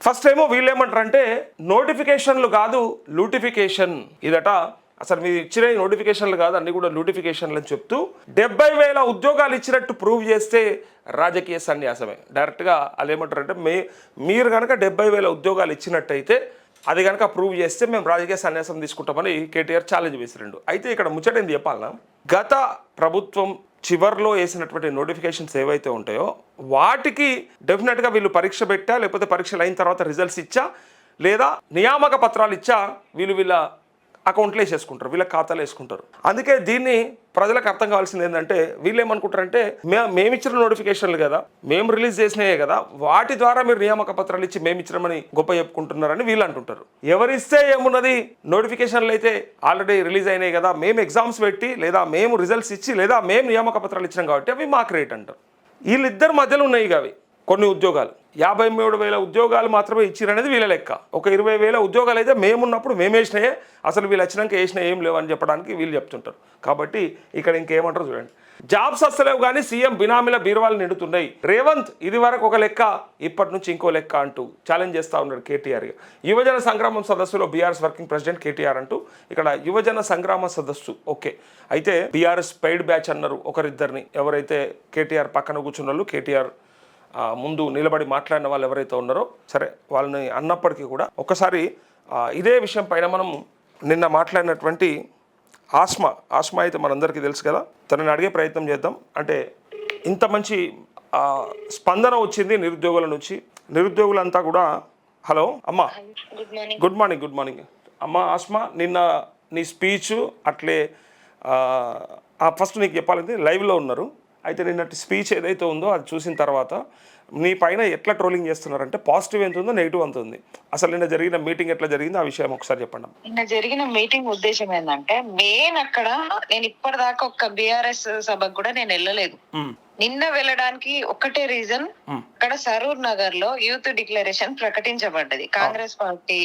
First ఏమో వీళ్ళు ఏమంటారంటే నోటిఫికేషన్లు కాదు లూటిఫికేషన్ ఇదట. అసలు మీరు ఇచ్చిన నోటిఫికేషన్లు కాదు అన్ని కూడా లూటిఫికేషన్లు అని చెప్తూ 70,000 ఉద్యోగాలు ఇచ్చినట్టు ప్రూవ్ చేస్తే రాజకీయ సన్యాసమే. డైరెక్ట్గా వాళ్ళు ఏమంటారంటే మీరు కనుక 70,000 ఉద్యోగాలు ఇచ్చినట్టయితే అది కనుక ప్రూవ్ చేస్తే మేము రాజకీయ సన్యాసం తీసుకుంటామని కేటీఆర్ ఛాలెంజ్ వేసిరండు. అయితే ఇక్కడ ముచ్చట ఏంది చెప్పాలన్నా, గత ప్రభుత్వం చివర్లో వేసినటువంటి నోటిఫికేషన్స్ ఏవైతే ఉంటాయో వాటికి డెఫినెట్గా వీళ్ళు పరీక్ష పెట్టా, లేకపోతే పరీక్షలు అయిన తర్వాత రిజల్ట్స్ ఇచ్చా, లేదా నియామక పత్రాలు ఇచ్చా వీళ్ళ అకౌంట్లో వేసేసుకుంటారు, వీళ్ళ ఖాతాలో వేసుకుంటారు. అందుకే దీన్ని ప్రజలకు అర్థం కావాల్సింది ఏంటంటే వీళ్ళు ఏమనుకుంటారంటే మేము ఇచ్చిన నోటిఫికేషన్లు కదా, మేము రిలీజ్ చేసినాయే కదా, వాటి ద్వారా మీరు నియామక పత్రాలు ఇచ్చి మేము ఇచ్చినామని గొప్ప చెప్పుకుంటున్నారని వీళ్ళు అంటుంటారు. ఎవరిస్తే ఏమున్నది, నోటిఫికేషన్లు అయితే ఆల్రెడీ రిలీజ్ అయినాయి కదా, మేము ఎగ్జామ్స్ పెట్టి లేదా మేము రిజల్ట్స్ ఇచ్చి లేదా మేము నియామక పత్రాలు ఇచ్చినాం కాబట్టి అవి మాకు రేట్ అంటారు. వీళ్ళిద్దరు మధ్యలో ఉన్నాయి అవి కొన్ని ఉద్యోగాలు. 53,000 ఉద్యోగాలు మాత్రమే ఇచ్చిరనేది వీళ్ళ లెక్క. ఒక 20,000 ఉద్యోగాలు అయితే మేమున్నప్పుడు మేము వేసినాయే, అసలు వీళ్ళు వచ్చినాక వేసినా ఏం లేవు అని చెప్పడానికి వీళ్ళు చెప్తుంటారు. కాబట్టి ఇక్కడ ఇంకేమంటారు చూడండి. జాబ్స్ వస్తలేవు కానీ సీఎం బినామీల బీరువాలు నిండుతున్నాయి. రేవంత్ ఇది వరకు ఒక లెక్క, ఇప్పటి నుంచి ఇంకో లెక్క అంటూ ఛాలెంజ్ చేస్తూ ఉన్నాడు కేటీఆర్. యువజన సంగ్రామం సదస్సులో బీఆర్ఎస్ వర్కింగ్ ప్రెసిడెంట్ కేటీఆర్ అంటూ ఇక్కడ యువజన సంగ్రామ సదస్సు. ఓకే, అయితే బీఆర్ఎస్ పెయిడ్ బ్యాచ్ అన్నారు ఒకరిద్దరిని. ఎవరైతే కేటీఆర్ పక్కన కూర్చున్న వాళ్ళు, కేటీఆర్ ముందు నిలబడి మాట్లాడిన వాళ్ళు ఎవరైతే ఉన్నారో సరే వాళ్ళని అన్నప్పటికీ కూడా ఒకసారి ఇదే విషయం పైన మనం నిన్న మాట్లాడినటువంటి ఆస్మా అయితే మనందరికీ తెలుసు కదా, తనని అడిగే ప్రయత్నం చేద్దాం. అంటే ఇంత మంచి స్పందన వచ్చింది నిరుద్యోగుల నుంచి. నిరుద్యోగులంతా కూడా హలో అమ్మా, గుడ్ మార్నింగ్ అమ్మా. ఆస్మా, నిన్న నీ స్పీచ్ అట్లే ఫస్ట్ నీకు చెప్పాలంటే లైవ్లో ఉన్నారు. అయితే నిన్నటి స్పీచ్ ఏదైతే ఉందో అది చూసిన తర్వాత నీ పైన ఎట్లా ట్రోలింగ్ చేస్తున్నారంటే పాజిటివ్ ఎంత ఉందో నెగిటివ్ ఎంత ఉంది, అసలు నిన్న జరిగిన మీటింగ్ ఎట్లా జరిగిందో ఆ విషయం ఒకసారి చెప్పండి. నిన్న జరిగిన మీటింగ్ ఉద్దేశం ఏంటంటే మెయిన్ అక్కడ నేను ఇప్పటిదాకా ఒక్క బీఆర్ఎస్ సభకు కూడా నేను వెళ్ళలేదు. నిన్న వెళ్ళడానికి ఒక్కటే రీజన్, అక్కడ సరూర్ నగర్ లో యూత్ డిక్లరేషన్ ప్రకటించబడ్డది. కాంగ్రెస్ పార్టీ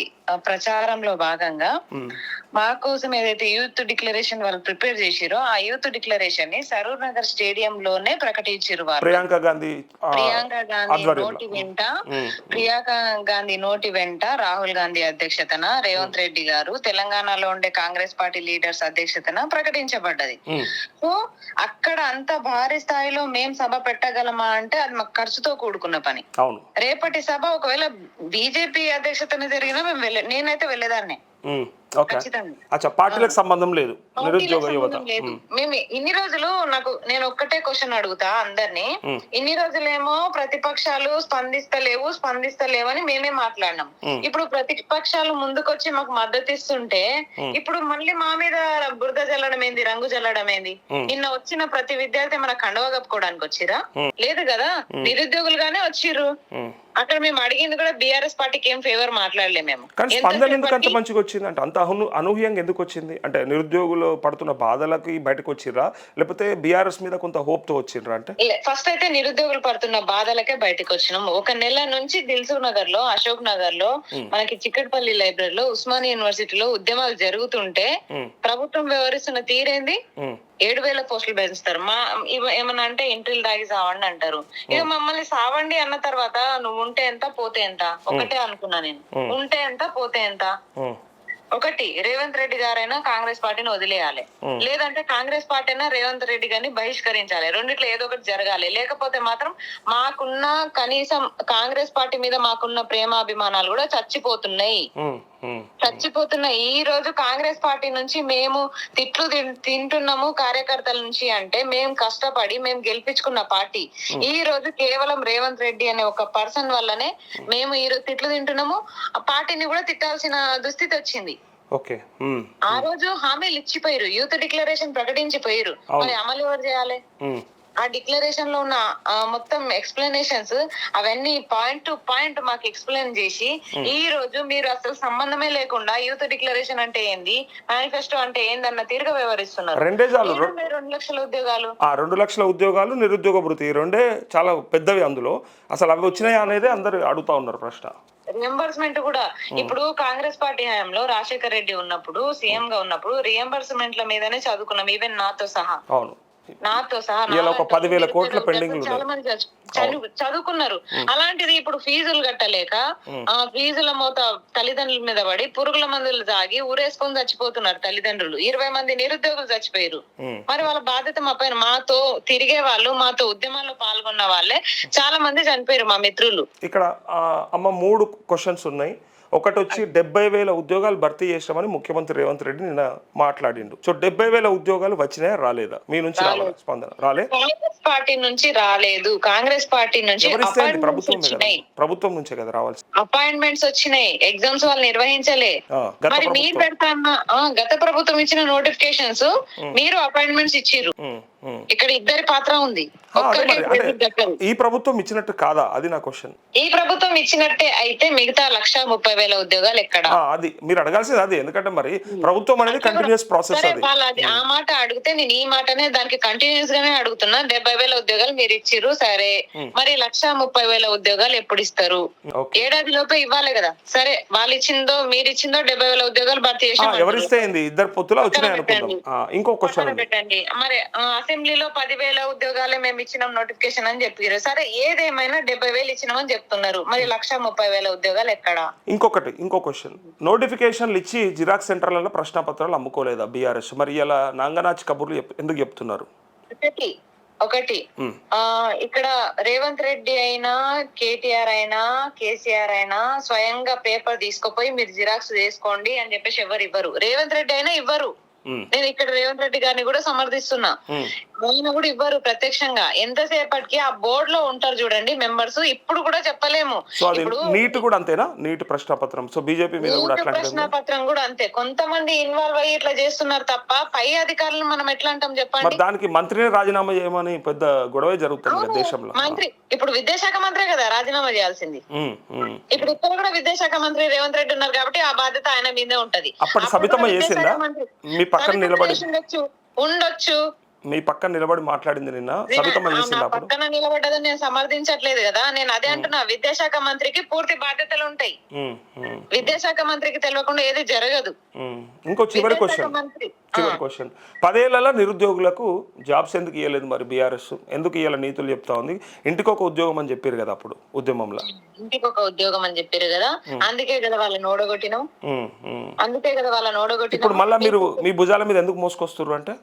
ప్రచారంలో భాగంగా మా కోసం ఏదైతే యూత్ డిక్లరేషన్ వాళ్ళు ప్రిపేర్ చేసిరో ఆ యూత్ డిక్లరేషన్ ని సరూర్ నగర్ స్టేడియం లోనే ప్రకటించారు. ప్రియాంక గాంధీ నోటి వెంట రాహుల్ గాంధీ అధ్యక్షతన రేవంత్ రెడ్డి గారు, తెలంగాణలో ఉండే కాంగ్రెస్ పార్టీ లీడర్స్ అధ్యక్షతన ప్రకటించబడ్డది. సో అక్కడ అంత భారీ స్థాయిలో మేం సభ పెట్టగలమా అంటే అది మాకు ఖర్చుతో కూడుకున్న పని. రేపటి సభ ఒకవేళ బీజేపీ అధ్యక్షతన జరిగినా నేనైతే వెళ్ళేదాన్ని. పార్టీలకు సంబంధం లేదు, మేము ఇన్ని రోజులు నేను ఒక్కటే క్వశ్చన్ అడుగుతా అందరినీ. ఇన్ని రోజులేమో ప్రతిపక్షాలు స్పందిస్తలేవు అని మేమే మాట్లాడినాం. ఇప్పుడు ప్రతిపక్షాలు ముందుకొచ్చి మాకు మద్దతు ఇస్తుంటే ఇప్పుడు మళ్ళీ మా మీద బురద జల్లడం ఏంది, రంగు జల్లడం ఏంది? నిన్న వచ్చిన ప్రతి విద్యార్థి మన కండవ కప్పుకోవడానికి వచ్చిరా? లేదు కదా, నిరుద్యోగులుగానే వచ్చిర్రు. అక్కడ మేము అడిగింది కూడా బీఆర్ఎస్ పార్టీకి ఏం ఫేవర్ మాట్లాడలేము మేము. కానీ స్పందన ఎందుకు అంత మంచిగా వచ్చింది అంటే అంత అనూహ్యంగా ఎందుకు వచ్చింది అంటే నిరుద్యోగులు పడుతున్న బాధలకి బయటకు వచ్చిర్రా, లేకపోతే బీఆర్ఎస్ మీద కొంత హోప్ తో వచ్చిర్రా? అంటే ఫస్ట్ అయితే నిరుద్యోగులు పడుతున్న బాధలకే బయటకు వచ్చినాం. ఒక నెల నుంచి దిల్సుఖ్ నగర్ లో, అశోక్ నగర్ లో, మనకి చిక్కడపల్లి లైబ్రరీలో, ఉస్మానియా యూనివర్సిటీలో ఉద్యమాలు జరుగుతుంటే ప్రభుత్వం వ్యవహరిస్తున్న తీరేంది? 7,000 పోస్టులు పెంచుతారు. ఏమన్నా అంటే ఇంటిల్ దాగి సావండి అంటారు. ఇక మమ్మల్ని సావండి అన్న తర్వాత నువ్వు ఉంటే ఎంత పోతే ఎంత ఒకటే అనుకున్నా నేను. ఉంటే ఎంత పోతే ఎంత ఒకటి, రేవంత్ రెడ్డి గారైనా కాంగ్రెస్ పార్టీని వదిలేయాలి, లేదంటే కాంగ్రెస్ పార్టీ అయినా రేవంత్ రెడ్డి గారిని బహిష్కరించాలి. రెండిట్లో ఏదో ఒకటి జరగాలి. లేకపోతే మాత్రం మాకున్న కనీసం కాంగ్రెస్ పార్టీ మీద మాకున్న ప్రేమాభిమానాలు కూడా చచ్చిపోతున్నాయి. ఈ రోజు కాంగ్రెస్ పార్టీ నుంచి మేము తిట్లు తింటున్నాము కార్యకర్తల నుంచి అంటే మేము కష్టపడి మేము గెలిపించుకున్న పార్టీ. ఈ రోజు కేవలం రేవంత్ రెడ్డి అనే ఒక పర్సన్ వల్లనే మేము ఈ రోజు తిట్లు తింటున్నాము. ఆ పార్టీని కూడా తిట్టాల్సిన దుస్థితి వచ్చింది. ఆ రోజు హామీలు ఇచ్చిపోయారు, యూత్ డిక్లరేషన్ ప్రకటించిపోయారు, మరి అమలు ఎవరు చేయాలి? ఆ డిక్లరేషన్ లో ఉన్న మొత్తం ఎక్స్ప్లెనేషన్స్ అవన్నీ పాయింట్ టు పాయింట్ మాకు ఎక్స్ప్లెయిన్ చేసి ఈ రోజు మీరు అసలు సంబంధమే లేకుండా యూత్ డిక్లరేషన్ అంటే ఏంది, మేనిఫెస్టో అంటే ఏందన్న తీరుగా వ్యవహరిస్తున్నారు. 2 లక్షల ఉద్యోగాలు, 2 లక్షల ఉద్యోగాలు, నిరుద్యోగ భృతి రెండే చాలా పెద్దవి. అందులో అసలు అవి వచ్చినాయి అనేది అందరు అడుగుతా ఉన్నారు ప్రశ్న. రియంబర్స్మెంట్ కూడా ఇప్పుడు కాంగ్రెస్ పార్టీ హయాంలో రాజశేఖర్ రెడ్డి ఉన్నప్పుడు సీఎం గా ఉన్నప్పుడు రియంబర్స్మెంట్ల మీదనే చదువుకున్నాం, ఈవెన్ నాతో సహా. నాతో సహా ఇలా ఒక 10,000 కోట్ల నిరుపేద పెండింగ్ విద్యార్థులు చాలా మంది చదువుకున్నారు. అలాంటిది ఇప్పుడు ఫీజులు కట్టలేక ఫీజుల మోత తల్లిదండ్రుల మీద పడి పురుగుల మందులు తాగి ఊరేసుకొని చచ్చిపోతున్నారు తల్లిదండ్రులు. 20 మంది నిరుద్యోగులు చచ్చిపోయారు. మరి వాళ్ళ బాధ్యత మా పైన. మాతో తిరిగే వాళ్ళు, మాతో ఉద్యమాల్లో పాల్గొన్న వాళ్ళే చాలా మంది చనిపోయారు మా మిత్రులు. ఇక్కడ అమ్మ 3 క్వశ్చన్స్ ఉన్నాయి. ఒకటి వచ్చి 70,000 ఉద్యోగాలు భర్తీ చేసామని ముఖ్యమంత్రి రేవంత్ రెడ్డి నిన్న మాట్లాడిండు. సో 70,000 ఉద్యోగాలు వచ్చినాయా రాలేదా? మీ నుంచి రావాలా స్పందన? రాలే. కాంగ్రెస్ పార్టీ నుంచి రాలేదు. కాంగ్రెస్ పార్టీ నుంచి ప్రభుత్వం నుంచే కదా రావాల్సి. అపాయింట్మెంట్స్ వచ్చినాయి. ఎగ్జామ్స్ వాళ్ళు నిర్వహించలే. మరి మీరు పెడతాన్న గత ప్రభుత్వం ఇచ్చిన నోటిఫికేషన్స్ మీరు అపాయింట్మెంట్స్ ఇచ్చిర్రు. ఇక్కడ ఇద్దరి పాత్ర ఉంది. ఈ ప్రభుత్వం ఇచ్చినట్టు కాదా? అది నా క్వశ్చన్. ఈ ప్రభుత్వం ఇచ్చినట్టే అయితే మిగతా 1,30,000 ఉద్యోగాలు ఎక్కడ? అది మీరు అడగాల్సింది అది. ఎందుకంటే మరి ప్రభుత్వం అనేది కంటిన్యూస్ ప్రాసెస్. అది ఆ మాట అడిగితే నేను ఈ మాటనే దానికి కంటిన్యూస్ గానే అడుగుతున్నా. 70,000 ఉద్యోగాలు మీరు ఇచ్చిర్రు సరే, మరి 1,30,000 ఉద్యోగాలు ఎప్పుడు ఇస్తారు? ఏడాది లోపే ఇవ్వాలి కదా. సరే, వాళ్ళు ఇచ్చిందో మీరు ఇచ్చిందో 70,000 ఉద్యోగాలు భర్తీ చేసి ఎవరిస్తే ఇద్దరు పొత్తులో వచ్చినాయి అనుకుందాం. ఇంకో క్వశ్చన్ పెట్టండి. మరి అసెంబ్లీలో 10,000 ఉద్యోగాలే మేము ఇచ్చినాం నోటిఫికేషన్ అని చెప్పారు. సరే, ఏదేమైనా 70,000 ఇచ్చినామని చెప్తున్నారు. మరి 1,30,000 ఉద్యోగాలు ఎక్కడ? ఇంకో క్వశ్చన్. నోటిఫికేషన్లు ఇచ్చి జిరాక్స్ సెంటర్లలో ప్రశ్నపత్రాలు అమ్ముకోలేదా బీఆర్ఎస్? మరి ఇలా నాంగనాచి కబుర్లు ఎందుకు చెప్తున్నారు? ఒకటి ఇక్కడ రేవంత్ రెడ్డి అయినా, కేటీఆర్ అయినా, కేసీఆర్ అయినా స్వయంగా పేపర్ తీసుకుపోయి మీరు జిరాక్స్ చేసుకోండి అని చెప్పేసి ఎవరు ఇవ్వరు. రేవంత్ రెడ్డి అయినా ఇవ్వరు. నేను ఇక్కడ రేవంత్ రెడ్డి గారిని కూడా సమర్థిస్తున్నా. ఆయన కూడా ఇవ్వరు ప్రత్యక్షంగా. ఎంతసేపటికి ఆ బోర్డు లో ఉంటారు చూడండి మెంబర్స్. ఇప్పుడు కూడా చెప్పలేము. నీట్ కూడా అంతేనా? నీట్ ప్రశ్నపత్రం. సో బీజేపీ మీద కూడా ప్రశ్నపత్రం కూడా అంతే. కొంతమంది ఇన్వాల్వ్ అయ్యి ఇట్లా చేస్తున్నారు తప్ప పై అధికారులను మనం ఎట్లా అంటాం చెప్పండి? దానికి మంత్రిని రాజీనామా చేయమని పెద్ద గొడవ జరుగుతుంది దేశంలో. మంత్రి ఇప్పుడు విద్యాశాఖ మంత్రే కదా రాజీనామా చేయాల్సింది. ఇప్పుడు ఇక్కడ కూడా విద్యాశాఖ మంత్రి రేవంత్ రెడ్డి ఉన్నారు కాబట్టి ఆ బాధ్యత ఆయన మీదే ఉంటది. అప్పటి సబితమ్మ చేసిందా? మీ పక్కన నిలబడి ఉండొచ్చు. మీ పక్కన నిలబడి మాట్లాడింది నిన్న సబితమ్మ చేసిందా? పక్కన నిలబడ్డదని నేను సమర్థించట్లేదు కదా. నేను అదే అంటున్నా, విద్యాశాఖ మంత్రికి పూర్తి బాధ్యతలు ఉంటాయి. విద్యాశాఖ మంత్రికి తెలియకుండా ఏది జరగదు. ఇంకో చివరి క్వశ్చన్. 10 ఏళ్లలో నిరుద్యోగులకు జాబ్స్ ఎందుకు ఇవ్వలేదు మరి బీఆర్ఎస్? ఎందుకు ఇవ్వాల నీతులు చెప్తా ఉంది? ఇంటికి ఒక ఉద్యోగం అని చెప్పారు కదా అప్పుడు ఉద్యమంలో. ఇంటికి ఒక ఉద్యోగం అని చెప్పారు కదా, అందుకే కదా వాళ్ళని ఓడగొట్టినాం. ఇప్పుడు మళ్ళీ మీరు మీ భుజాల మీద ఎందుకు మోసుకొస్తున్నారు అంటే?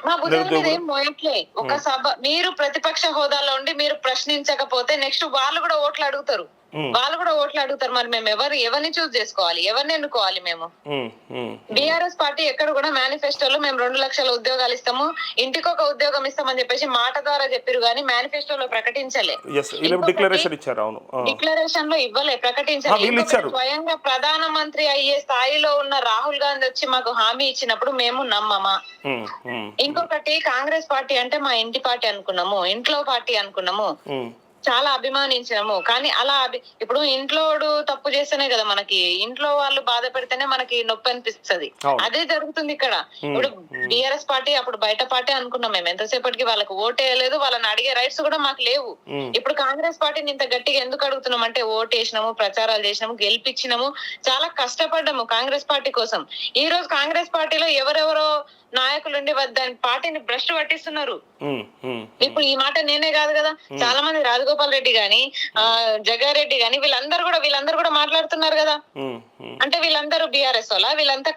మా భుజాల మీద ఏం మోయట్లే. ఒక సభ మీరు ప్రతిపక్ష హోదాలో ఉండి మీరు ప్రశ్నించకపోతే నెక్స్ట్ వాళ్ళు కూడా ఓట్లు అడుగుతారు. మరి మేము ఎవరిని చూస్ చేసుకోవాలి? ఎవరిని ఎన్నుకోవాలి? మేము బీఆర్ఎస్ పార్టీ ఎక్కడ కూడా మేనిఫెస్టోలో మేము 2 లక్షల ఉద్యోగాలు ఇస్తాము, ఇంటికి ఒక ఉద్యోగం ఇస్తామని చెప్పేసి మాట ద్వారా చెప్పారు కానీ మేనిఫెస్టోలో ప్రకటించలే. డిక్లరేషన్ లో ఇవ్వలే, ప్రకటించలే. స్వయంగా ప్రధానమంత్రి అయ్యే స్థాయిలో ఉన్న రాహుల్ గాంధీ వచ్చి మాకు హామీ ఇచ్చినప్పుడు మేము నమ్మమా? ఇంకొకటి, కాంగ్రెస్ పార్టీ అంటే మా ఇంటి పార్టీ అనుకున్నాము, ఇంట్లో పార్టీ అనుకున్నాము, చాలా అభిమానించాము. కానీ అలా ఇప్పుడు ఇంట్లోడు తప్పు చేస్తేనే కదా మనకి, ఇంట్లో వాళ్ళు బాధ పెడితేనే మనకి నొప్పి అనిపిస్తుంది. అదే జరుగుతుంది ఇక్కడ. ఇప్పుడు బీఆర్ఎస్ పార్టీ అప్పుడు బయట పార్టీ అనుకున్నాం మేము. ఎంతసేపటికి వాళ్ళకి ఓటేయలేదు, వాళ్ళని అడిగే రైట్స్ కూడా మాకు లేవు. ఇప్పుడు కాంగ్రెస్ పార్టీని ఇంత గట్టిగా ఎందుకు అడుగుతున్నాం అంటే, ఓటేసినాము, ప్రచారాలు చేసినాము, గెలిపించినాము, చాలా కష్టపడ్డాము కాంగ్రెస్ పార్టీ కోసం. ఈ రోజు కాంగ్రెస్ పార్టీలో ఎవరెవరో నాయకులు ఉండి దాని పార్టీని భ్రష్టు పట్టిస్తున్నారు. ఇప్పుడు ఈ మాట నేనే కాదు కదా, చాలా మంది రాజగోపాల్ రెడ్డి గాని, జగారెడ్డి గాని, వీళ్ళందరూ కూడా మాట్లాడుతున్నారు కదా. అంటే వీళ్ళందరూ బీఆర్ఎస్ వాళ్ళ, వీళ్ళంతా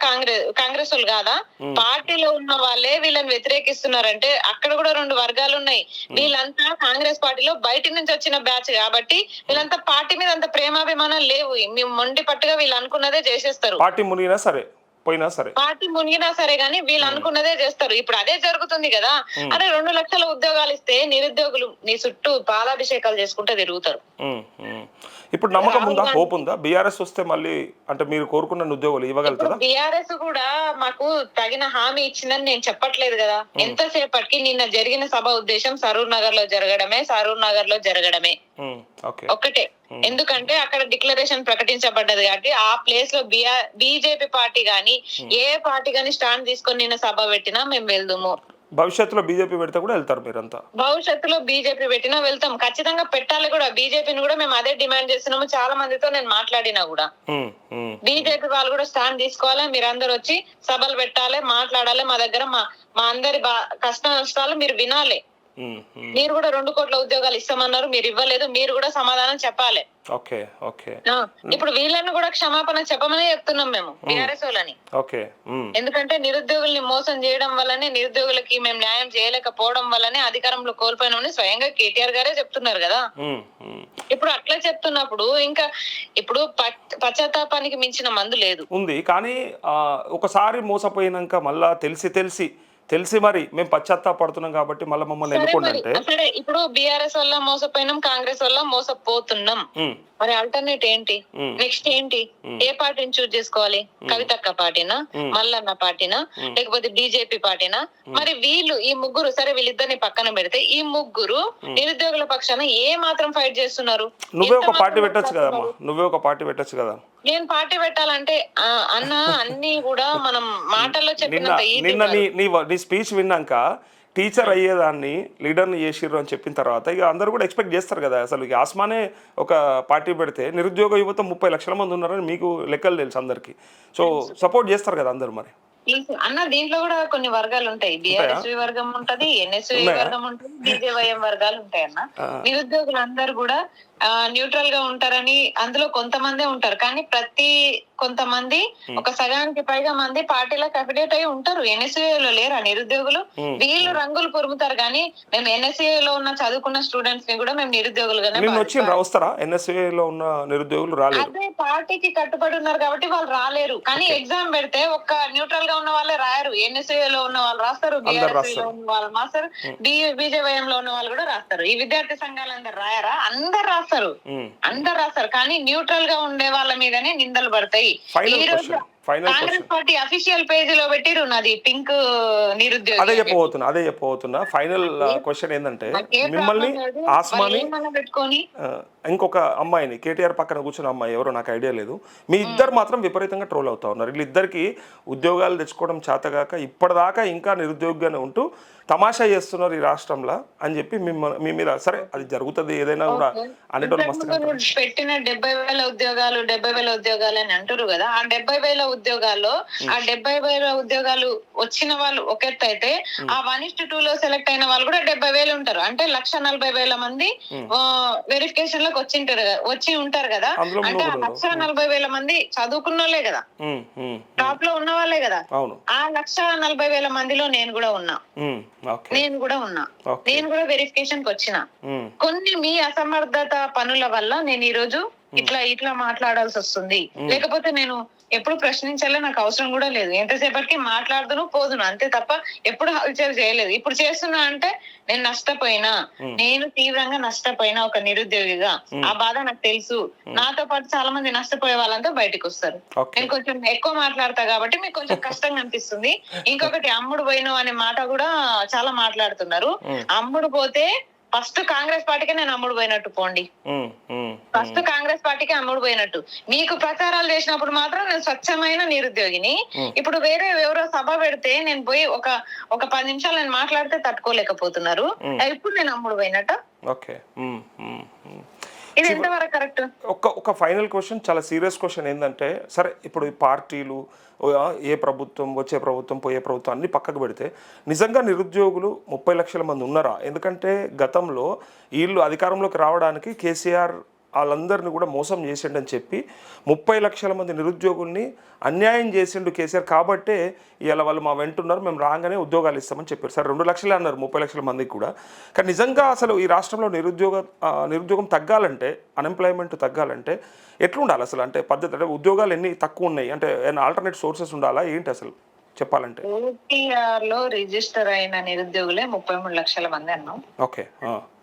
కాంగ్రెస్ వాళ్ళు కాదా? పార్టీలో ఉన్న వాళ్ళే వీళ్ళని వ్యతిరేకిస్తున్నారంటే అక్కడ కూడా 2 వర్గాలు ఉన్నాయి. వీళ్ళంతా కాంగ్రెస్ పార్టీలో బయట నుంచి వచ్చిన బ్యాచ్ కాబట్టి వీళ్ళంతా పార్టీ మీద అంత ప్రేమాభిమానం లేవు. మేము మొండి పట్టుగా వీళ్ళు అనుకున్నదే చేసేస్తారు. పార్టీ మునిగినా సరే గానీ వీళ్ళు అనుకున్నదే చేస్తారు. ఇప్పుడు అదే జరుగుతుంది కదా. అరే 2 లక్షల ఉద్యోగాలు ఇస్తే నిరుద్యోగులు నీ చుట్టూ పాలాభిషేకాలు చేసుకుంటే తిరుగుతారు. ఇప్పుడు నమ్మకం ఉందా, హోప్ ఉందా బీఆర్ఎస్ వస్తే మళ్ళీ అంటే మీరు కోరుకున్న ఉద్యోగాలు ఇవ్వగలుగుతారా? బీఆర్ఎస్ కూడా మాకు తగిన హామీ ఇచ్చిందని నేను చెప్పట్లేదు కదా. ఎంతసేపటికి నిన్న జరిగిన సభ ఉద్దేశం సరూర్ నగర్ లో జరగడమే ఒక్కటే. ఎందుకంటే అక్కడ డిక్లరేషన్ ప్రకటించబడ్డది కాబట్టి ఆ ప్లేస్ లో బీజేపీ పార్టీ గాని ఏ పార్టీ గాని స్టాండ్ తీసుకొని నిన్న సభ పెట్టినా మేము వెళ్దాము. భవిష్యత్తులో బీజేపీ పెడితే కూడా వెళ్తారు మీరంతా? భవిష్యత్తులో బీజేపీ పెట్టినా వెళ్తాం, ఖచ్చితంగా పెట్టాలి కూడా. బీజేపీని కూడా మేము అదే డిమాండ్ చేస్తున్నాము. చాలా మందితో నేను మాట్లాడినా కూడా బీజేపీ వాళ్ళు కూడా స్టాండ్ తీసుకోవాలి. మీరందరూ వచ్చి సభలు పెట్టాలి, మాట్లాడాలి. మా దగ్గర మా అందరి కష్ట నష్టాలు మీరు వినాలి. మీరు కూడా 2 కోట్ల ఉద్యోగాలు ఇస్తామన్నారు, మీరు ఇవ్వలేదు. మీరు కూడా సమాధానం చెప్పాలి. Okay okay. ఇప్పుడు వీళ్ళని కూడా క్షమాపణ చెప్పమని చెప్తున్నాం మేము టీఆర్ఎస్ వాళ్ళని. ఓకే. ఎందుకంటే నిరుద్యోగుల్ని మోసం చేయడం వల్లనే, నిరుద్యోగులకి మేము న్యాయం చేయలేకపోవడం వల్లనే అధికారంలో కోల్పోయినామని స్వయంగా కేటీఆర్ గారే చెప్తున్నారు కదా. ఇప్పుడు అట్లా చెప్తున్నప్పుడు ఇంకా ఇప్పుడు పశ్చాత్తాపానికి మించిన మందు లేదు ఉంది. కానీ ఒకసారి మోసపోయినాక మళ్ళా తెలిసి మరి మేము పశ్చాత్తాపడుతున్నాం కాబట్టి మళ్ళీ మమ్మల్ని ఎన్నుకోండి. సరే, ఇప్పుడు బీఆర్ఎస్ వల్ల మోసపోయినాం, కాంగ్రెస్ వల్ల మోసపోతున్నాం. మరి ఆల్టర్నేట్ ఏంటి? నెక్స్ట్ ఏంటి? ఏ పార్టీని చూస్ చేసుకోవాలి? కవితక్క పార్టీనా, మల్లన్న పార్టీనా, లేకపోతే బీజేపీ పార్టీనా? మరి వీళ్ళు ఈ ముగ్గురు, సరే వీళ్ళిద్దరిని పక్కన పెడితే ఈ ముగ్గురు నిరుద్యోగుల పక్షాన ఏ మాత్రం ఫైట్ చేస్తున్నారు? నువ్వే ఒక పార్టీ పెట్టొచ్చు కదా. నేను పార్టీ పెట్టాలంటే అన్న అన్ని కూడా మనం మాటల్లో చెప్పినంత నిన్న నీ స్పీచ్ విన్నాక టీచర్ అయ్యేదాన్ని లీడర్ని చేసిర్రు అని చెప్పిన తర్వాత ఇక అందరూ కూడా ఎక్స్పెక్ట్ చేస్తారు కదా. అసలు ఇక ఆస్మానే ఒక పార్టీ పెడితే నిరుద్యోగ యువత 30 లక్షల మంది ఉన్నారని మీకు లెక్కలు తెలుసు అందరికి. సో సపోర్ట్ చేస్తారు కదా అందరు. మరి అన్న దీంట్లో కూడా కొన్ని వర్గాలు ఉంటాయి. బీఆర్ఎస్ వర్గం ఉంటది, ఎన్ఎస్వి వర్గం ఉంటది, బీజేవైఎం వర్గాలు ఉంటాయి అన్న. నిరుద్యోగులు అందరు కూడా న్యూట్రల్ గా ఉంటారని అందులో కొంతమందే ఉంటారు. కానీ కొంతమంది ఒక సగానికి పైగా మంది పార్టీలకు అఫిడేట్ అయి ఉంటారు. ఎన్ఎస్ఏలో లేరా నిరుద్యోగులు? వీళ్ళు రంగులు పురుముతారు. కానీ మేము ఎన్ఎస్ఏలో ఉన్న చదువుకున్న స్టూడెంట్స్ ని కూడా మేము నిరుద్యోగులుగానే ఉన్న నిరుద్యోగులు రాలేదు. అదే పార్టీకి కట్టుబడి ఉన్నారు కాబట్టి వాళ్ళు రాలేరు. కానీ ఎగ్జామ్ పెడితే ఒక్క న్యూట్రల్ గా ఉన్న వాళ్ళే రాయరు. ఎన్ఎస్ఏలో ఉన్న వాళ్ళు రాస్తారు, బీఆర్ఎస్ లో ఉన్న వాళ్ళు రాస్తారు, బీజేవైఎం లో ఉన్న వాళ్ళు కూడా రాస్తారు. ఈ విద్యార్థి సంఘాలందరూ రాయరా? అందరు రాస్తారు. కానీ న్యూట్రల్ గా ఉండే వాళ్ళ మీదనే నిందలు పడతాయి. ఈ రోజు కాంగ్రెస్ పార్టీ అఫీషియల్ పేజ్ లో పెట్టిరు నాది పింక్ నిరుద్యోగి. అదే చెప్పబోతున్నా. ఫైనల్ క్వశ్చన్ ఏంటంటే, మిమ్మల్ని ఆస్మాని పెట్టుకొని ఇంకొక అమ్మాయిని, కేటీఆర్ పక్కన కూర్చున్న అమ్మాయి ఎవరో నాకు ఐడియా లేదు, మీ ఇద్దరు మాత్రం విపరీతంగా ట్రోల్ అవుతా ఉన్నారు. వీళ్ళిద్దరికి ఉద్యోగాలు తెచ్చుకోవడం చేతగాక ఇప్పటిదాకా ఇంకా నిరుద్యోగిగానే ఉంటూ తమాషా చేస్తున్నారు ఈ రాష్ట్రంలో అని చెప్పి మీ మీద, సరే అది జరుగుతుంది ఏదైనా కూడా అనేటోళ్ళు మస్తు పెట్టిన 70,000 ఉద్యోగాలు అని అంటారు కదా. ఆ 70,000 ఉద్యోగాల్లో ఆ 70,000 ఉద్యోగాలు వచ్చిన వాళ్ళు ఒక ఎత్తు అయితే, ఆ 1:2 లో సెలెక్ట్ అయిన వాళ్ళు కూడా 70,000 ఉంటారు. అంటే 140,000 మంది వెరిఫికేషన్ లోకి వచ్చి ఉంటారు కదా. అంటే ఆ 140,000 మంది చదువుకున్న వాళ్ళే కదా, టాప్ లో ఉన్న వాళ్ళే కదా. ఆ 140,000 మందిలో నేను కూడా ఉన్నా. నేను కూడా వెరిఫికేషన్ కి వచ్చిన. కొన్ని మీ అసమర్థత పనుల వల్ల నేను ఈ రోజు ఇట్లా మాట్లాడాల్సి వస్తుంది. లేకపోతే నేను ఎప్పుడు ప్రశ్నించాలో నాకు అవసరం కూడా లేదు. ఎంతసేపటికి మాట్లాడుతును పోదును అంతే తప్ప ఎప్పుడు హల్చల్ చేయలేదు. ఇప్పుడు చేస్తున్నా అంటే నేను నష్టపోయినా, నేను తీవ్రంగా నష్టపోయినా ఒక నిరుద్యోగిగా. ఆ బాధ నాకు తెలుసు. నాతో పాటు చాలా మంది నష్టపోయే వాళ్ళంతా బయటకు వస్తారు. నేను కొంచెం ఎక్కువ మాట్లాడతా కాబట్టి మీకు కొంచెం కష్టంగా అనిపిస్తుంది. ఇంకొకటి, అమ్ముడు పోయినావు అనే మాట కూడా చాలా మాట్లాడుతున్నారు. అమ్ముడు పోతే ఫస్ట్ కాంగ్రెస్ పార్టీకే నేను అమ్ముడు పోయినట్టు పోండి. ఫస్ట్ కాంగ్రెస్ పార్టీకి అమ్ముడు పోయినట్టు. మీకు ప్రచారాలు చేసినప్పుడు మాత్రం నేను స్వచ్ఛమైన నిరుద్యోగిని. ఇప్పుడు వేరే ఎవరో సభ పెడితే నేను పోయి ఒక 10 నిమిషాలు నేను మాట్లాడితే తట్టుకోలేకపోతున్నారు. ఇప్పుడు నేను అమ్ముడు పోయినట్టు. ఇది ఎంతవరకు కరెక్ట్? ఒక ఫైనల్ క్వశ్చన్, చాలా సీరియస్ క్వశ్చన్ ఏంటంటే, సరే ఇప్పుడు ఈ పార్టీలు, ఏ ప్రభుత్వం, వచ్చే ప్రభుత్వం, పోయే ప్రభుత్వం అన్ని పక్కకు పెడితే నిజంగా నిరుద్యోగులు 30 లక్షల మంది ఉన్నారా? ఎందుకంటే గతంలో వీళ్ళు అధికారంలోకి రావడానికి కేసీఆర్ వాళ్ళందరినీ కూడా మోసం చేసిండని చెప్పి 30 లక్షల మంది నిరుద్యోగుల్ని అన్యాయం చేసిండు కేసీఆర్. కాబట్టే ఇవాళ వాళ్ళు మా వెంటున్నారు, మేము రాగానే ఉద్యోగాలు ఇస్తామని చెప్పారు. సరే 2 లక్షలే అన్నారు 30 లక్షల మందికి కూడా. కానీ నిజంగా అసలు ఈ రాష్ట్రంలో నిరుద్యోగం తగ్గాలంటే, అన్ఎంప్లాయ్మెంట్ తగ్గాలంటే ఎట్లుండాలి అసలు? అంటే పద్ధతి, అంటే ఉద్యోగాలు ఎన్ని తక్కువ ఉన్నాయి, అంటే ఆల్టర్నేట్ సోర్సెస్ ఉండాలా ఏంటి అసలు చెప్పాలంటే? ఓటీఆర్ లో రిజిస్టర్ అయిన నిరుద్యోగులే 33 లక్షల మంది అన్నాం. ఓకే.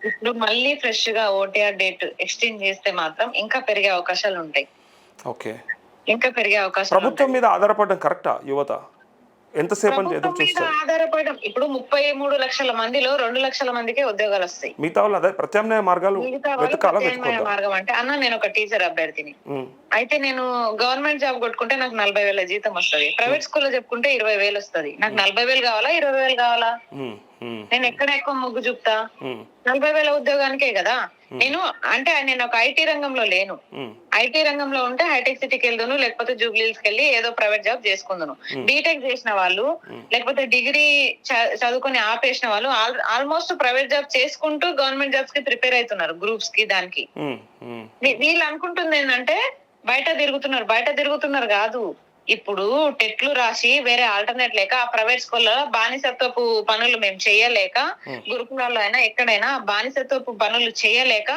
ఇప్పుడు మళ్ళీ ఫ్రెష్ గా ఓటీఆర్ డేట్ ఎక్స్టెండ్ చేస్తే మాత్రం ఇంకా పెరిగే అవకాశాలు ఉంటాయి. ఓకే, ఇంకా పెరిగే అవకాశం. ప్రభుత్వం మీద ఆధారపడడం కరెక్టా యువత? ఎంతసేపు అని ఎదురు ప్రభుత్వం మీద చూస్తారు? ఆధారపడడం. ఇప్పుడు 33 లక్షల మందిలో 2 లక్షల మందికే ఉద్యోగాలు వస్తాయి. మిగతా వాళ్ళు అదే ప్రత్యామ్నాయ మార్గాలు మిగతా వాళ్ళు వెతకాలా ప్రత్యామ్నాయ వెతుకోద్దా? మార్గం అంటే, అన్న నేను ఒక టీచర్ అభ్యర్థిని, ఉమ్, అయితే నేను గవర్నమెంట్ జాబ్ కొట్టుకుంటే నాకు 40,000 జీతం వస్తది. ప్రైవేట్ స్కూల్లో చెప్పుకుంటే 20,000 వస్తది. నాకు 40,000 కావాలా 20,000 కావాలా? ఉమ్, ఉమ్, నేను ఎక్కడ ఎక్కువ మొగ్గు చూపుతా? ఉమ్, 40,000 ఉద్యోగానికే కదా. నేను ఒక ఐటీ రంగంలో లేను. ఉమ్, ఐటీ రంగంలో ఉంటే హైటెక్ సిటీకి వెళ్దును, లేకపోతే జూబ్లీహిల్స్ కెళ్ళి ఏదో ప్రైవేట్ జాబ్ చేసుకుందును. బీటెక్ చేసిన వాళ్ళు, లేకపోతే డిగ్రీ చదువుకొని ఆపేసిన వాళ్ళు ఆల్మోస్ట్ ప్రైవేట్ జాబ్ చేసుకుంటూ గవర్నమెంట్ జాబ్స్ కి ప్రిపేర్ అవుతున్నారు, గ్రూప్స్ కి, దానికి. ఉమ్, ఉమ్. వీళ్ళు అనుకుంటుంది ఏంటంటే బయట తిరుగుతున్నారు కాదు. ఇప్పుడు టెట్లు రాసి వేరే ఆల్టర్నేట్ లేక ఆ ప్రైవేట్ స్కూల్లో బానిసత్వపు పనులు మేము చేయలేక, గురుకులాల్లో అయినా ఎక్కడైనా బానిసత్వపు పనులు చేయలేక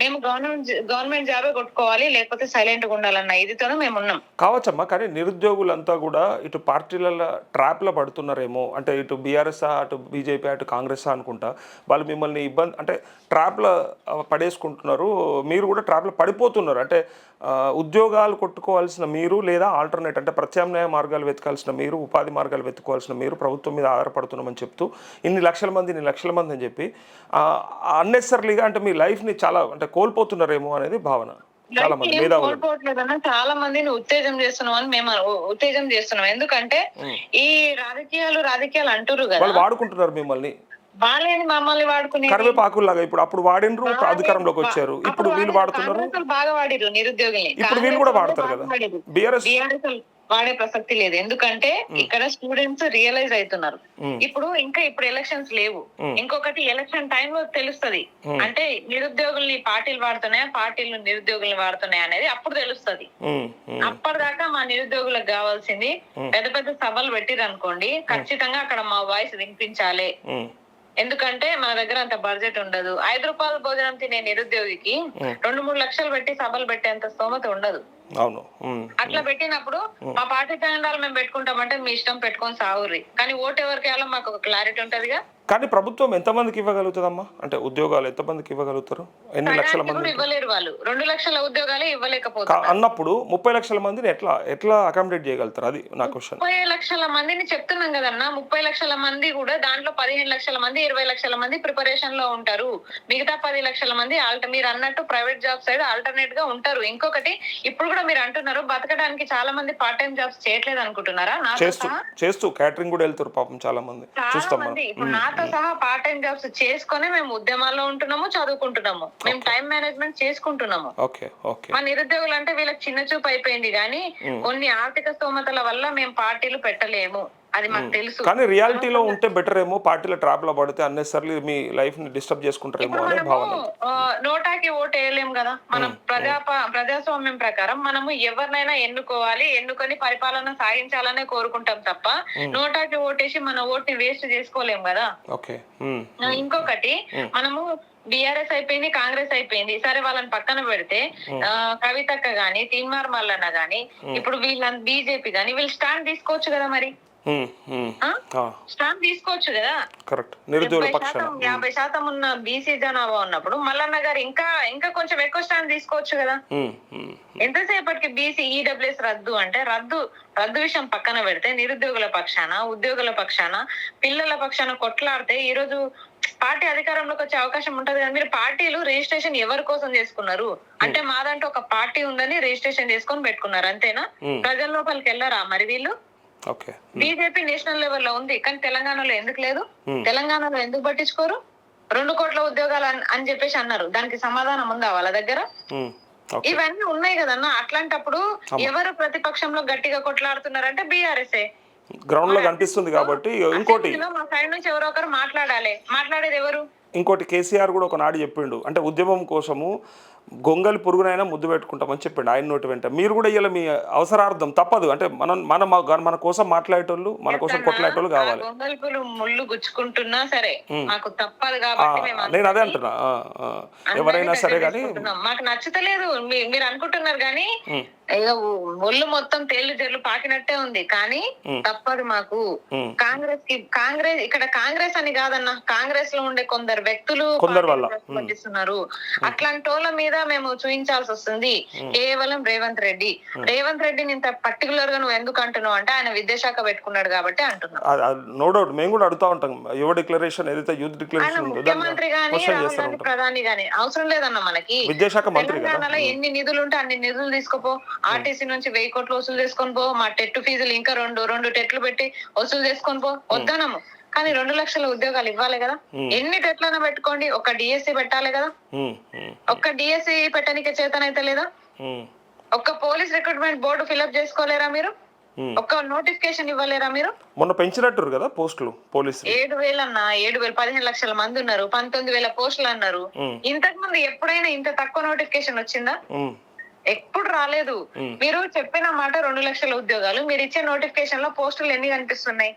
మేము గవర్నమెంట్ జాబే కొట్టుకోవాలి, లేకపోతే సైలెంట్ గా ఉండాలన్న ఇదితోనే మేము ఉన్నాం. కావచ్చమ్మా, కానీ నిరుద్యోగులంతా కూడా ఇటు పార్టీల ట్రాప్లో పడుతున్నారేమో, అంటే ఇటు బీఆర్ఎస్ అటు బీజేపీ అటు కాంగ్రెస్ అనుకుంటా వాళ్ళు మిమ్మల్ని ఇబ్బంది అంటే ట్రాప్లో పడేసుకుంటున్నారు, మీరు కూడా ట్రాప్లో పడిపోతున్నారు. అంటే ఉద్యోగాలు కొట్టుకోవాల్సిన మీరు, లేదా ఆల్టర్నేట్ అంటే ప్రత్యామ్నాయ మార్గాలు వెతకాల్సిన మీరు, ఉపాధి మార్గాలు వెతుకోవాల్సిన మీరు ప్రభుత్వం మీద ఆధారపడుతున్నామని చెప్తూ ఇన్ని లక్షల మంది అని చెప్పి అన్నెసరీగా అంటే మీ లైఫ్ని చాలా అంటే కోల్పోతున్నారేమో అనేది భావన చాలా మంది మేధావులు. కోల్పోవట్లేదన్నా, చాలా మందిని ఉత్తేజం చేస్తున్నాం అని మేము ఉత్తేజం చేస్తున్నాం. ఎందుకంటే ఈ రాజకీయాలు అంటున్నారు కదా, వాళ్ళు వాడుకుంటున్నారు మిమ్మల్ని. వాళ్ళని మమ్మల్ని వాడుకునే కరివేపాకులాగా ఇప్పుడు అప్పుడు వాడినరు, అధికారంలోకి వచ్చారు, ఇప్పుడు వీళ్ళు వాడుతున్నారు. బాగా వాడిరు నిరుద్యోగుల్ని. ఇప్పుడు వీళ్ళు కూడా వాడతారు కదా. బీఆర్ఎస్ వాడే ప్రసక్తి లేదు. ఎందుకంటే ఇక్కడ స్టూడెంట్స్ రియలైజ్ అవుతున్నారు. ఇప్పుడు ఎలక్షన్స్ లేవు. ఇంకొకటి ఎలక్షన్ టైంలో తెలుస్తది. అంటే నిరుద్యోగుల్ని పార్టీలు వాడుతున్నాయా, పార్టీలు నిరుద్యోగుల్ని వాడుతున్నాయా అనేది అప్పుడు తెలుస్తది. అప్పటిదాకా మా నిరుద్యోగులకు కావాల్సింది పెద్ద పెద్ద సభలు పెట్టిరు అనుకోండి, ఖచ్చితంగా అక్కడ మా వాయిస్ వినిపించాలి. ఎందుకంటే మన దగ్గర అంత బడ్జెట్ ఉండదు. 5 రూపాయల భోజనం తినే నిరుద్యోగికి 2-3 లక్షలు పెట్టి సభలు పెట్టేంత స్తోమత ఉండదు. అవును. అట్లా పెట్టినప్పుడు మా పార్టీ జెండాలు మేము పెట్టుకుంటామంటే మీ ఇష్టం పెట్టుకొని సాగుర్రి, కానీ ఓటు ఎవరికి వేయాలో మాకు ఒక క్లారిటీ ఉంటదిగా. కానీ ప్రభుత్వం ఎంతమందికి ఇవ్వగలుగుతుందమ్మా, అంటే ఉద్యోగాలు ఎంతమందికి ఇవ్వగలుగుతారు? ఎన్ని లక్షల మంది ఇవ్వలేరు వాళ్ళు. 2 లక్షల ఉద్యోగాలు ఇవ్వలేకపోతారు అన్నప్పుడు 30 లక్షల మందిని ఎట్లా అకామిడేట్ చేయగలుగుతారు? అది నా క్వశ్చన్. 30 లక్షల మందిని చెప్తున్నాం కదన్నా. 30 లక్షల మంది కూడా దాంట్లో 15 లక్షల మంది 20 లక్షల మంది ప్రిపరేషన్ లో ఉంటారు. మిగతా 10 లక్షల మంది మీరు అన్నట్టు ప్రైవేట్ జాబ్ సైడ్ ఆల్టర్నేట్ గా ఉంటారు. ఇంకొకటి, ఇప్పుడు కూడా మీరు అంటున్నారు బతకడానికి చాలా మంది పార్ట్ టైం జాబ్స్ చేయట్లేదు అనుకుంటున్నారా? చేస్తూ క్యాటరింగ్ కూడా వెళ్తారు పాపం చాలా మంది. ఇప్పుడు నాతో సహా పార్ట్ టైం జాబ్స్ చేసుకొని మేము ఉద్యమాల్లో ఉంటున్నాము, చదువుకుంటున్నాము, మేము టైం మేనేజ్మెంట్ చేసుకుంటున్నాము. మా నిరుద్యోగులు అంటే వీళ్ళకి చిన్న చూపు అయిపోయింది, కానీ కొన్ని ఆర్థిక స్తోమతల వల్ల మేము పార్టీలు పెట్టలేము, అది మాకు తెలుసు. కానీ రియాలిటీలో ఉంటే బెటర్ ఏమో, పార్టీల ట్రాప్ లో పడితే అన్నెసర్లీ మీ లైఫ్ ని డిస్టర్బ్ చేసుకుంటారేమో అనే భావన. నోటాకి ఓటు వేయలేము కదా మనం. ప్రజాస్వామ్యం ప్రకారం మనము ఎవరినైనా ఎన్నుకొని పరిపాలన సాగించాలనే కోరుకుంటాం తప్ప నోటాకి ఓటేసి మన ఓటుని వేస్ట్ చేసుకోలేము కదా. ఇంకొకటి, మనము బీఆర్ఎస్ అయిపోయింది, కాంగ్రెస్ అయిపోయింది, సరే వాళ్ళని పక్కన పెడితే కవితక్క గాని, తీన్మార్ మల్లన్న గాని, ఇప్పుడు బీజేపీ గాని వీళ్ళు స్టాండ్ తీసుకోవచ్చు కదా. మరి స్టాండ్ తీసుకోవచ్చు కదా. 50% ఉన్న బీసీ జనాభా ఉన్నప్పుడు మల్లన్న గారు ఇంకా కొంచెం ఎక్కువ స్టాండ్ తీసుకోవచ్చు కదా. ఎంతసేపటికి బీసీ ఈడబ్ల్యూఎస్ రద్దు అంటే రద్దు విషయం పక్కన పెడితే నిరుద్యోగుల పక్షాన, ఉద్యోగుల పక్షాన, పిల్లల పక్షాన కొట్లాడితే ఈ రోజు పార్టీ అధికారంలోకి వచ్చే అవకాశం ఉంటది కదా. మీరు పార్టీలు రిజిస్ట్రేషన్ ఎవరి కోసం చేసుకున్నారు అంటే మాదంటూ ఒక పార్టీ ఉందని రిజిస్ట్రేషన్ చేసుకొని పెట్టుకున్నారు, అంతేనా? ప్రజల లోపలికి వెళ్ళారా మరి వీళ్ళు? బీజేపీ నేషనల్ లెవెల్ లో ఉంది, కానీ తెలంగాణలో ఎందుకు లేదు? తెలంగాణలో ఎందుకు పట్టించుకోరు? 2 కోట్ల ఉద్యోగాలు అని చెప్పేసి అన్నారు, దానికి సమాధానం ఉందా వాళ్ళ దగ్గర? ఇవన్నీ ఉన్నాయి కదన్నా. అట్లాంటప్పుడు ఎవరు ప్రతిపక్షంలో గట్టిగా కొట్లాడుతున్నారంటే బీఆర్ఎస్ఏ గ్రౌండ్ లో కనిపిస్తుంది. కాబట్టి ఇంకోటి, మా సైడ్ నుంచి ఎవరో ఒకరు మాట్లాడేది ఎవరు? ఇంకోటి, కేసీఆర్ కూడా ఒకనాడు చెప్పిండు, అంటే ఉద్యమం కోసము గొంగలి పురుగునైనా ముద్దు పెట్టుకుంటామని చెప్పిండు ఆయన నోటి వెంట. మీరు కూడా ఇలా మీ అవసరార్థం తప్పదు, అంటే మన కోసం మాట్లాడేటోళ్ళు, మన కోసం కొట్లాడేటోళ్ళు కావాలి. గొంగలి ముళ్ళు గుచ్చుకుంటున్నా సరే మాకు తప్పదు కాబట్టి నేను అదే అంటున్నా, ఎవరైనా సరే కానీ మాకు నచ్చుతలేదు మీరు అనుకుంటున్నారు, కానీ ఇక ఒళ్ళు మొత్తం తేళ్లు జల్లు పాకినట్టే ఉంది. కానీ తప్పదు మాకు. కాంగ్రెస్ ఇక్కడ కాంగ్రెస్ అని కాదన్న, కాంగ్రెస్ లో ఉండే కొందరు వ్యక్తులు పట్టిస్తున్నారు. అట్లాంటి వాళ్ళ మీద మేము చూపించాల్సి వస్తుంది. కేవలం రేవంత్ రెడ్డిని ఇంత పర్టికులర్ గా నువ్వు ఎందుకు అంటున్నావు అంటే ఆయన విద్యాశాఖ పెట్టుకున్నాడు కాబట్టి అంటున్నావు. నో డౌట్ మేము కూడా అడుగుతా ఉంటాం. యువ డిక్లరేషన్ ఏదైతే యూత్ డిక్లరేషన్ ముఖ్యమంత్రి గాని రాహుల్ గాంధీ ప్రధాని గాని అవసరం లేదన్న మనకి. విద్యాశాఖ మంత్రి తెలంగాణలో ఎన్ని నిధులు ఉంటే అన్ని నిధులు తీసుకోపో. ఆర్టీసీ నుంచి 1000 కోట్లు వసూలు చేసుకొని పో. మా టెట్ ఫీజులు ఇంకా రెండు టెట్లు పెట్టి వసూలు చేసుకొని పో. వద్దనము. కానీ 2 లక్షల ఉద్యోగాలు ఇవ్వాలి కదా. ఎన్ని టెట్లైనా పెట్టుకోండి, ఒక డిఎస్సి పెట్టాలి కదా. ఒక్క డిఎస్సి పెట్టడానికి చేతనైతే లేదా? ఒక్క పోలీస్ రిక్రూట్మెంట్ బోర్డు ఫిల్అప్ చేసుకోలేరా మీరు? ఒక్క నోటిఫికేషన్ ఇవ్వలేరా మీరు? మొన్న పెంచినట్టు కదా పోస్టులు పోలీసు 7,000 అన్న. 7,000 15 లక్షల మంది ఉన్నారు. 19,000 పోస్టులు అన్నారు. ఇంతకు ముందు ఎప్పుడైనా ఇంత తక్కువ నోటిఫికేషన్ వచ్చిందా? ఎప్పుడు రాలేదు. మీరు చెప్పిన మాట 2 లక్షల ఉద్యోగాలు, మీరు ఇచ్చే నోటిఫికేషన్ లో పోస్టులు ఎన్ని కనిపిస్తున్నాయి?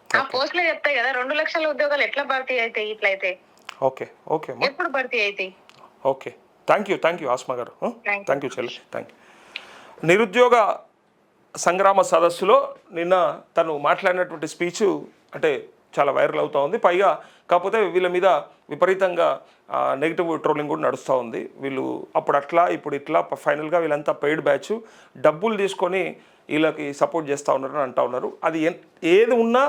ఆ పోస్టులే చెప్తాయి కదా 2 లక్షల ఉద్యోగాలు ఎట్లా భర్తీ అవుతాయి ఇట్లయితే. ఓకే ఓకే ఎప్పుడు భర్తీ అవుతాయి? ఓకే, థ్యాంక్ యూ ఆస్మా గారు. థ్యాంక్ యూ చెల్లి, థ్యాంక్ యూ. నిరుద్యోగ సంగ్రామ సదస్సులో నిన్న తను మాట్లాడినటువంటి స్పీచ్ అంటే చాలా వైరల్ అవుతూ ఉంది. పైగా కాకపోతే వీళ్ళ మీద విపరీతంగా నెగిటివ్ ట్రోలింగ్ కూడా నడుస్తూ ఉంది. వీళ్ళు అప్పుడు అట్లా ఇప్పుడు ఇట్లా, ఫైనల్గా వీళ్ళంతా పెయిడ్ బ్యాచ్ డబ్బులు తీసుకొని వీళ్ళకి సపోర్ట్ చేస్తూ ఉన్నారని అంటూ ఉన్నారు. అది ఏది ఉన్నా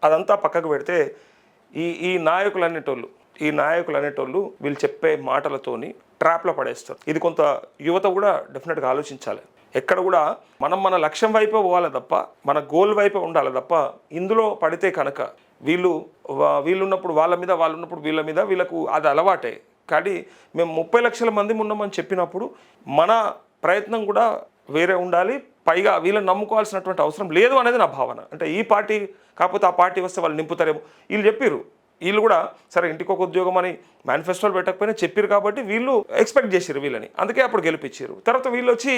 అదంతా పక్కకు పెడితే ఈ నాయకులు అనేటోళ్ళు వీళ్ళు చెప్పే మాటలతోని ట్రాప్లో పడేస్తారు. ఇది కొంత యువత కూడా డెఫినెట్గా ఆలోచించాలి. ఎక్కడ కూడా మన లక్ష్యం వైపే పోవాలి తప్ప, మన గోల్ వైపే ఉండాలి తప్ప, ఇందులో పడితే కనుక వీళ్ళున్నప్పుడు వాళ్ళ మీద, వాళ్ళు ఉన్నప్పుడు వీళ్ళ మీద, వీళ్ళకు అది అలవాటే. కానీ మేము 30 లక్షల మంది ఉన్నామని చెప్పినప్పుడు మన ప్రయత్నం కూడా వేరే ఉండాలి. పైగా వీళ్ళని నమ్ముకోవాల్సినటువంటి అవసరం లేదు అనేది నా భావన. అంటే ఈ పార్టీ కాకపోతే ఆ పార్టీ వస్తే వాళ్ళు నింపుతారేమో. వీళ్ళు చెప్పారు, వీళ్ళు కూడా సరే ఇంటికి ఒక ఉద్యోగం అని మేనిఫెస్టోలు పెట్టకపోయినా చెప్పారు కాబట్టి వీళ్ళు ఎక్స్పెక్ట్ చేశారు వీళ్ళని, అందుకే అప్పుడు గెలిపించారు. తర్వాత వీళ్ళు వచ్చి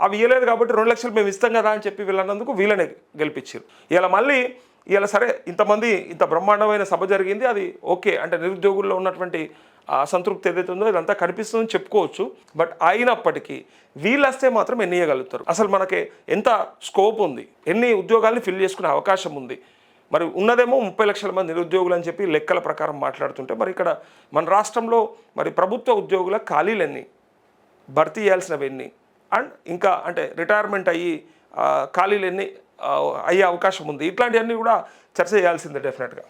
అవి ఇవ్వలేదు కాబట్టి 2 లక్షలు మేము ఇస్తాం కదా అని చెప్పి వీళ్ళన్నందుకు వీళ్ళని గెలిపించారు. ఇలా మళ్ళీ సరే ఇంత బ్రహ్మాండమైన సభ జరిగింది, అది ఓకే. అంటే నిరుద్యోగుల్లో ఉన్నటువంటి అసంతృప్తి ఏదైతే ఉందో ఇదంతా కనిపిస్తుందని చెప్పుకోవచ్చు. బట్ అయినప్పటికీ వీళ్ళు వస్తే మాత్రం ఎన్ని ఇవ్వగలుగుతారు? అసలు మనకి ఎంత స్కోప్ ఉంది, ఎన్ని ఉద్యోగాల్ని ఫిల్ చేసుకునే అవకాశం ఉంది? మరి ఉన్నదేమో 30 లక్షల మంది నిరుద్యోగులు అని చెప్పి లెక్కల ప్రకారం మాట్లాడుతుంటే, మరి ఇక్కడ మన రాష్ట్రంలో మరి ప్రభుత్వ ఉద్యోగుల ఖాళీలు ఎన్ని, భర్తీ చేయాల్సినవి ఎన్ని, అండ్ ఇంకా అంటే రిటైర్మెంట్ అయ్యి ఖాళీలు ఎన్ని అయ్యే అవకాశం ఉంది? ఇట్లాంటివన్నీ కూడా చర్చ చేయాల్సిందే డెఫినెట్గా.